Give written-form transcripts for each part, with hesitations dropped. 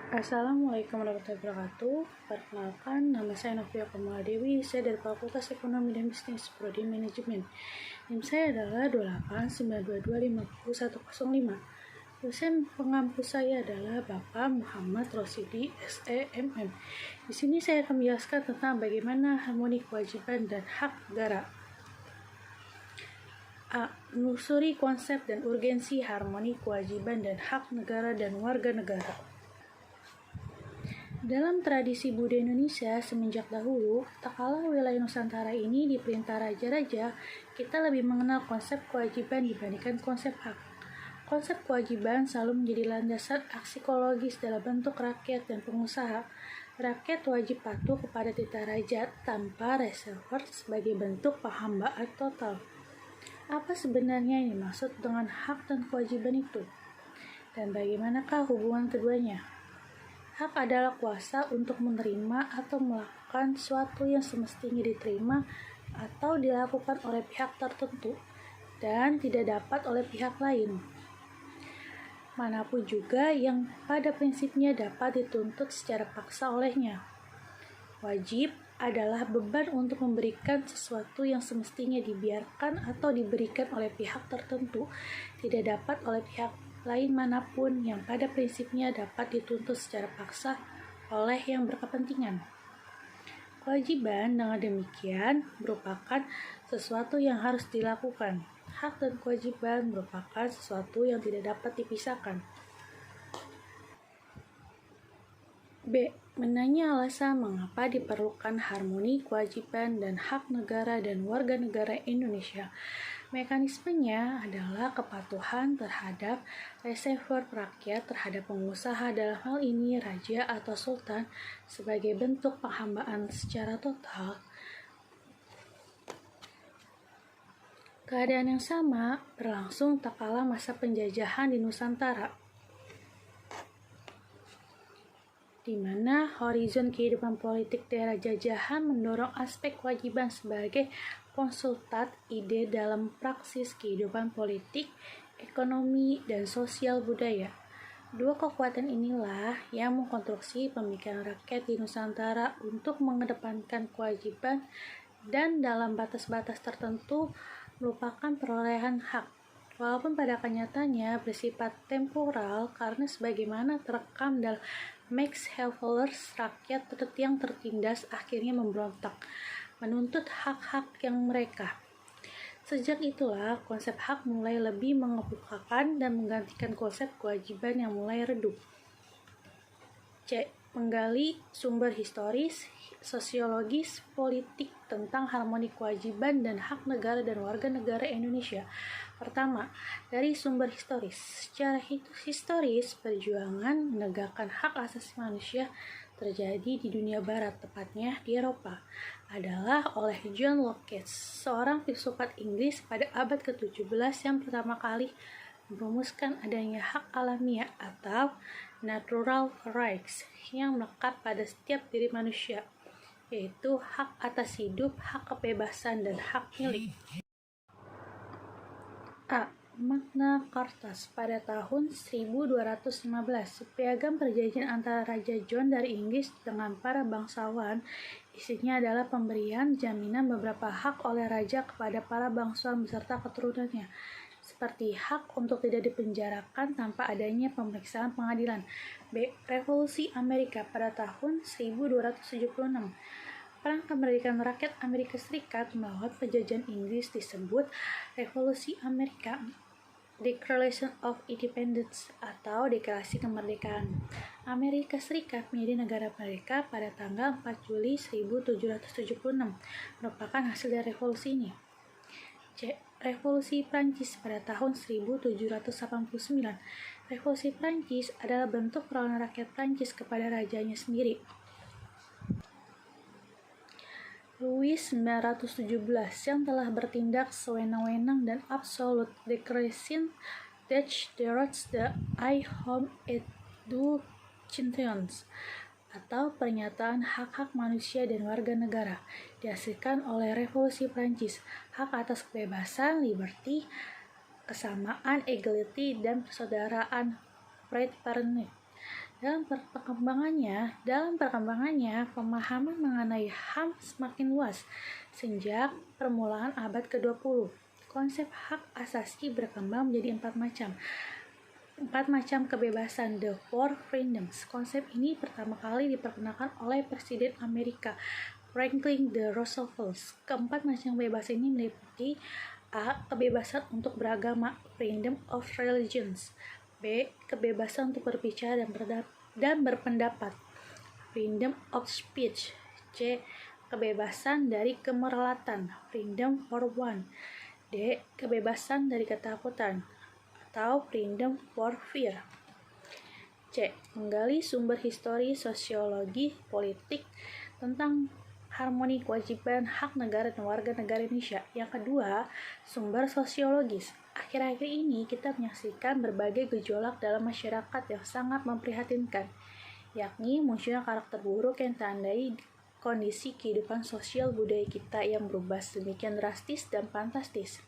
Assalamualaikum warahmatullahi wabarakatuh. Perkenalkan, nama saya Novia Kamala Dewi. Saya dari Fakultas Ekonomi dan Bisnis, Prodi Manajemen. NIM saya adalah 289225105. Dosen pengampu saya adalah Bapak Muhammad Rosidi, SEMM. Di sini saya akan menjelaskan tentang bagaimana harmoni kewajiban dan hak negara. A. Menelusuri konsep dan urgensi harmoni kewajiban dan hak negara dan warga negara. Dalam tradisi budaya Indonesia semenjak dahulu, tak kalah wilayah Nusantara ini diperintah raja-raja, kita lebih mengenal konsep kewajiban dibandingkan konsep hak. Konsep kewajiban selalu menjadi landasan aksikologis dalam bentuk rakyat dan pengusaha. Rakyat wajib patuh kepada titah raja tanpa reserve sebagai bentuk penghambaan total. Apa sebenarnya yang dimaksud dengan hak dan kewajiban itu? Dan bagaimanakah hubungan keduanya? Hak adalah kuasa untuk menerima atau melakukan sesuatu yang semestinya diterima atau dilakukan oleh pihak tertentu dan tidak dapat oleh pihak lain. Manapun juga yang pada prinsipnya dapat dituntut secara paksa olehnya. Wajib adalah beban untuk memberikan sesuatu yang semestinya dibiarkan atau diberikan oleh pihak tertentu, tidak dapat oleh pihak lain manapun yang pada prinsipnya dapat dituntut secara paksa oleh yang berkepentingan. Kewajiban dengan demikian merupakan sesuatu yang harus dilakukan. Hak dan kewajiban merupakan sesuatu yang tidak dapat dipisahkan. B. Menanya alasan mengapa diperlukan harmoni kewajiban dan hak negara dan warga negara Indonesia. Mekanismenya adalah kepatuhan terhadap reservoir rakyat terhadap pengusaha, dalam hal ini raja atau sultan, sebagai bentuk penghambaan secara total. Keadaan yang sama berlangsung tak kalah masa penjajahan di Nusantara, di mana horizon kehidupan politik daerah jajahan mendorong aspek kewajiban sebagai konsultat ide dalam praksis kehidupan politik, ekonomi, dan sosial budaya. Dua kekuatan inilah yang mengkonstruksi pemikiran rakyat di Nusantara untuk mengedepankan kewajiban dan dalam batas-batas tertentu merupakan perolehan hak. Walaupun pada kenyataannya bersifat temporal karena sebagaimana terekam dalam Max Havelaar, rakyat yang tertindas akhirnya memberontak, menuntut hak-hak yang mereka. Sejak itulah konsep hak mulai lebih mengemukakan dan menggantikan konsep kewajiban yang mulai redup. C. Menggali sumber historis, sosiologis, politik tentang harmoni kewajiban dan hak negara dan warga negara Indonesia. Pertama, dari sumber historis. Secara historis, perjuangan menegakkan hak asasi manusia terjadi di dunia barat, tepatnya di Eropa, adalah oleh John Locke, seorang filsuf Inggris pada abad ke-17 yang pertama kali merumuskan adanya hak alamiah atau natural rights yang melekat pada setiap diri manusia, yaitu hak atas hidup, hak kebebasan, dan hak milik. A. Magna Carta pada tahun 1215, piagam perjanjian antara Raja John dari Inggris dengan para bangsawan. Isinya adalah pemberian jaminan beberapa hak oleh raja kepada para bangsawan beserta keturunannya, seperti hak untuk tidak dipenjarakan tanpa adanya pemeriksaan pengadilan. B. Revolusi Amerika pada tahun 1276. Perang kemerdekaan rakyat Amerika Serikat melawan penjajahan Inggris disebut Revolusi Amerika, Declaration of Independence atau Deklarasi Kemerdekaan. Amerika Serikat menjadi negara merdeka pada tanggal 4 Juli 1776, merupakan hasil dari revolusi ini. C. Revolusi Prancis pada tahun 1789. Revolusi Prancis adalah bentuk perlawanan rakyat Prancis kepada rajanya sendiri. Louis 917 yang telah bertindak sewenang-wenang dan absolute declaration that deroged the I home et du citoyens atau pernyataan hak-hak manusia dan warga negara, dihasilkan oleh Revolusi Prancis. Hak atas kebebasan, liberty, kesamaan, equality, dan persaudaraan, fraternity, Dalam perkembangannya, pemahaman mengenai HAM semakin luas. Sejak permulaan abad ke-20, konsep hak asasi berkembang menjadi empat macam kebebasan, the four freedoms. Konsep ini pertama kali diperkenalkan oleh Presiden Amerika Franklin D. Roosevelt. Keempat macam kebebasan ini meliputi: A. Kebebasan untuk beragama, freedom of religions. B. Kebebasan untuk berbicara dan berpendapat, freedom of speech. C. Kebebasan dari kemelaratan, freedom for one. D. Kebebasan dari ketakutan atau freedom for fear. C. Menggali sumber histori, sosiologi, politik tentang harmoni kewajiban hak negara dan warga negara Indonesia. Yang kedua, sumber sosiologis. Akhir-akhir ini kita menyaksikan berbagai gejolak dalam masyarakat yang sangat memprihatinkan, yakni munculnya karakter buruk yang tandai kondisi kehidupan sosial budaya kita yang berubah sedemikian drastis dan fantastis.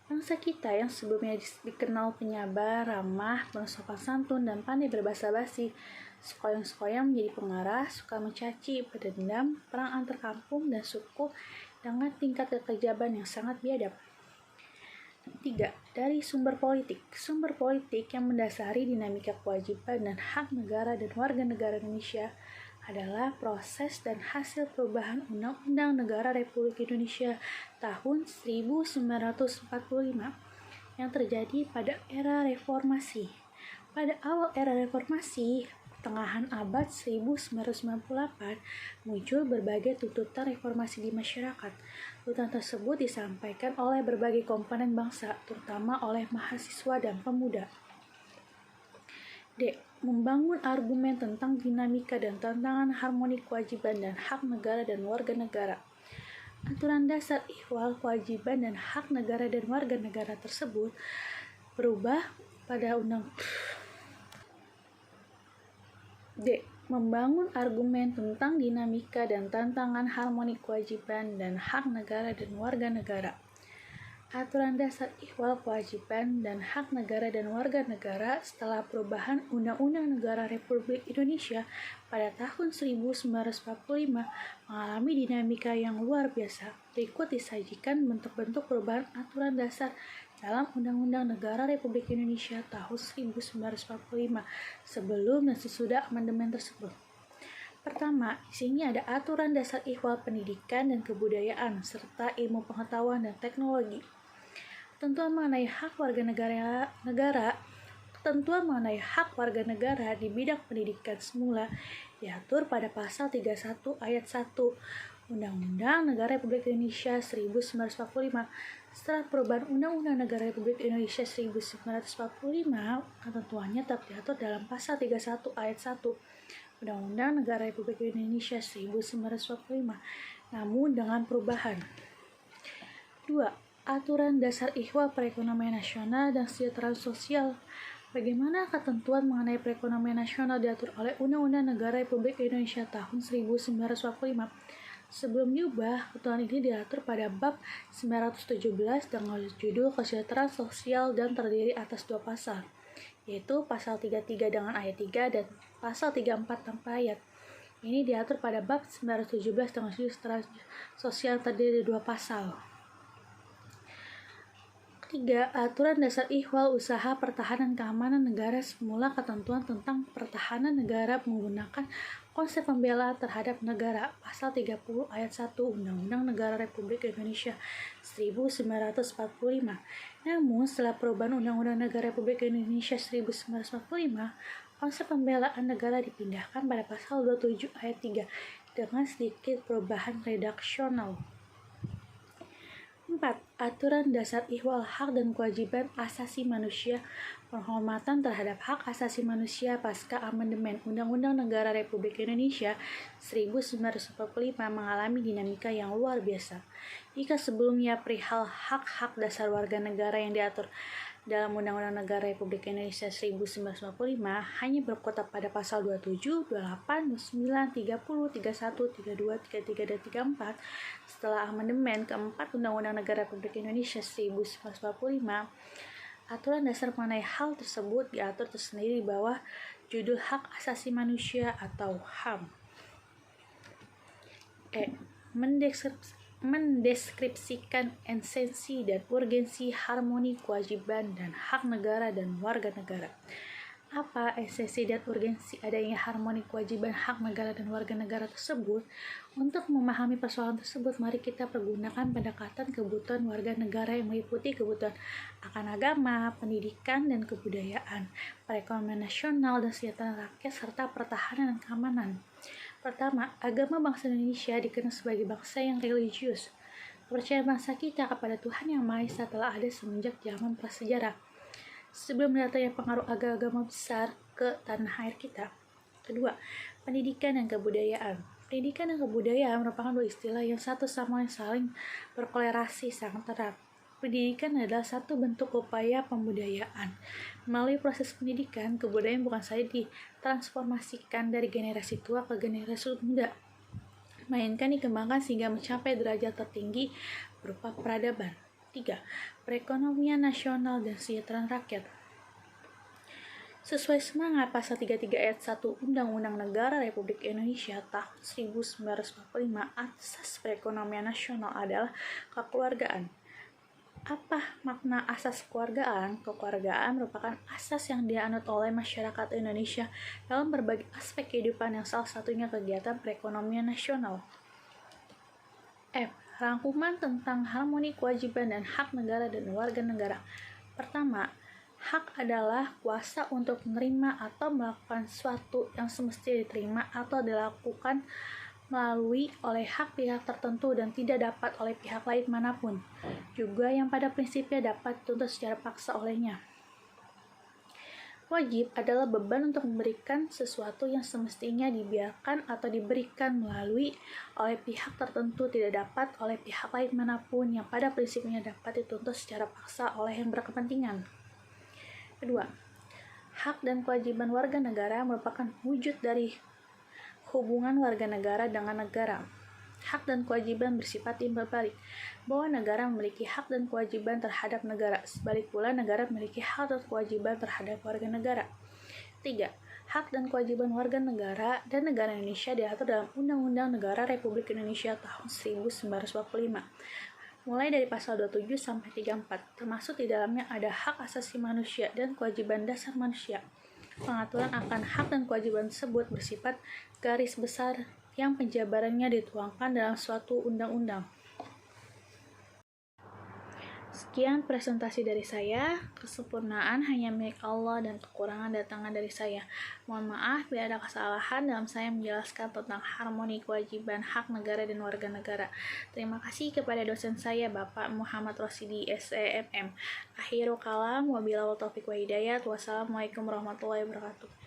Bangsa kita yang sebelumnya dikenal penyabar, ramah, bersopan santun, dan pandai berbahasa basi, sekoyong-sekoyong menjadi pengarah, suka mencaci, berdendam, perang antar kampung dan suku dengan tingkat kekejaban yang sangat biadab. 3. Dari sumber politik. Sumber politik yang mendasari dinamika kewajiban dan hak negara dan warga negara Indonesia adalah proses dan hasil perubahan Undang-Undang Negara Republik Indonesia tahun 1945 yang terjadi pada era reformasi. Pada awal era reformasi, pertengahan abad 1998, muncul berbagai tuntutan reformasi di masyarakat. Tuntutan tersebut disampaikan oleh berbagai komponen bangsa, terutama oleh mahasiswa dan pemuda. D. Membangun argumen tentang dinamika dan tantangan harmoni kewajiban dan hak negara dan warga negara. Aturan dasar ihwal kewajiban dan hak negara dan warga negara tersebut berubah pada D. Membangun argumen tentang dinamika dan tantangan harmoni kewajiban dan hak negara dan warga negara. Aturan dasar ihwal kewajiban dan hak negara dan warga negara setelah perubahan Undang-Undang Negara Republik Indonesia pada tahun 1945 mengalami dinamika yang luar biasa. Berikut disajikan bentuk-bentuk perubahan aturan dasar dalam Undang-Undang Negara Republik Indonesia tahun 1945 sebelum dan sesudah amandemen tersebut. Pertama, di sini ada aturan dasar ihwal pendidikan dan kebudayaan serta ilmu pengetahuan dan teknologi. Ketentuan mengenai hak warga negara di bidang pendidikan semula diatur pada pasal 31 ayat 1 Undang-Undang Negara Republik Indonesia 1945. Setelah perubahan Undang-Undang Negara Republik Indonesia 1945, ketentuannya tetap diatur dalam pasal 31 ayat 1 Undang-Undang Negara Republik Indonesia 1945, namun dengan perubahan. 2. Aturan dasar ihwal perekonomian nasional dan kesejahteraan sosial. Bagaimana ketentuan mengenai perekonomian nasional diatur oleh Undang-Undang Negara Republik Indonesia tahun 1945. Sebelum diubah, ketentuan ini diatur pada bab 917 dengan judul kesejahteraan sosial dan terdiri atas 2 pasal, yaitu pasal 33 dengan ayat 3 dan pasal 34 tanpa ayat. Ini diatur pada bab 917 dengan judul kesejahteraan sosial terdiri dari 2 pasal. 3. Aturan dasar ihwal usaha pertahanan keamanan negara. Semula ketentuan tentang pertahanan negara menggunakan konsep pembelaan terhadap negara pasal 30 ayat 1 Undang-Undang Negara Republik Indonesia 1945. Namun setelah perubahan Undang-Undang Negara Republik Indonesia 1945, konsep pembelaan negara dipindahkan pada pasal 27 ayat 3 dengan sedikit perubahan redaksional. 4. Aturan dasar ihwal hak dan kewajiban asasi manusia. Penghormatan terhadap hak asasi manusia pasca amandemen Undang-Undang Negara Republik Indonesia 1945 mengalami dinamika yang luar biasa. Jika sebelumnya perihal hak-hak dasar warga negara yang diatur dalam Undang-Undang Negara Republik Indonesia 1945 hanya berkutat pada pasal 27, 28, 29, 30, 31, 32, 33, dan 34, setelah amandemen keempat Undang-Undang Negara Republik Indonesia 1945, Aturan dasar mengenai hal tersebut diatur tersendiri di bawah judul Hak Asasi Manusia atau HAM. Mendeskripsikan esensi dan urgensi harmoni kewajiban dan hak negara dan warga negara. Apa esensi dan urgensi adanya harmoni kewajiban hak negara dan warga negara tersebut? Untuk memahami persoalan tersebut, mari kita pergunakan pendekatan kebutuhan warga negara yang meliputi kebutuhan akan agama, pendidikan dan kebudayaan, perekonomian nasional dan kesejahteraan rakyat, serta pertahanan dan keamanan. Pertama, agama bangsa Indonesia dikenal sebagai bangsa yang religius. Kepercayaan bangsa kita kepada Tuhan Yang Maha Esa telah ada semenjak zaman prasejarah, sebelum datangnya pengaruh agama besar ke tanah air kita. Kedua, pendidikan dan kebudayaan. Pendidikan dan kebudayaan merupakan dua istilah yang satu sama lain saling berkolerasi sangat erat. Pendidikan adalah satu bentuk upaya pembudayaan. Melalui proses pendidikan, kebudayaan bukan saja ditransformasikan dari generasi tua ke generasi muda, melainkan dikembangkan sehingga mencapai derajat tertinggi berupa peradaban. 3. Perekonomian nasional dan kesejahteraan rakyat. Sesuai semangat pasal 33 ayat 1 Undang-Undang Negara Republik Indonesia tahun 1945, asas perekonomian nasional adalah kekeluargaan. Apa makna asas kekeluargaan? Kekeluargaan merupakan asas yang dianut oleh masyarakat Indonesia dalam berbagai aspek kehidupan, yang salah satunya kegiatan perekonomian nasional. Rangkuman tentang harmoni kewajiban dan hak negara dan warga negara. Pertama, hak adalah kuasa untuk menerima atau melakukan sesuatu yang semestinya diterima atau dilakukan melalui oleh hak pihak tertentu dan tidak dapat oleh pihak lain manapun, juga yang pada prinsipnya dapat dituntut secara paksa olehnya. Wajib adalah beban untuk memberikan sesuatu yang semestinya dibiarkan atau diberikan melalui oleh pihak tertentu tidak dapat oleh pihak lain manapun, yang pada prinsipnya dapat dituntut secara paksa oleh yang berkepentingan. Kedua, hak dan kewajiban warga negara merupakan wujud dari hubungan warga negara dengan negara. Hak dan kewajiban bersifat timbal balik, bahwa negara memiliki hak dan kewajiban terhadap negara, sebalik pula negara memiliki hak dan kewajiban terhadap warga negara. 3. Hak dan kewajiban warga negara dan negara Indonesia diatur dalam Undang-Undang Negara Republik Indonesia tahun 1945, mulai dari pasal 27 sampai 34, termasuk di dalamnya ada hak asasi manusia dan kewajiban dasar manusia. Pengaturan akan hak dan kewajiban tersebut bersifat garis besar yang penjabarannya dituangkan dalam suatu undang-undang. Sekian presentasi dari saya. Kesempurnaan hanya milik Allah dan kekurangan datangnya dari saya. Mohon maaf bila ada kesalahan dalam saya menjelaskan tentang harmoni kewajiban hak negara dan warga negara. Terima kasih kepada dosen saya, Bapak Muhammad Rosidi, SEMM. Akhirul kalam, wabillahi taufiq wa hidayat. Wassalamualaikum warahmatullahi wabarakatuh.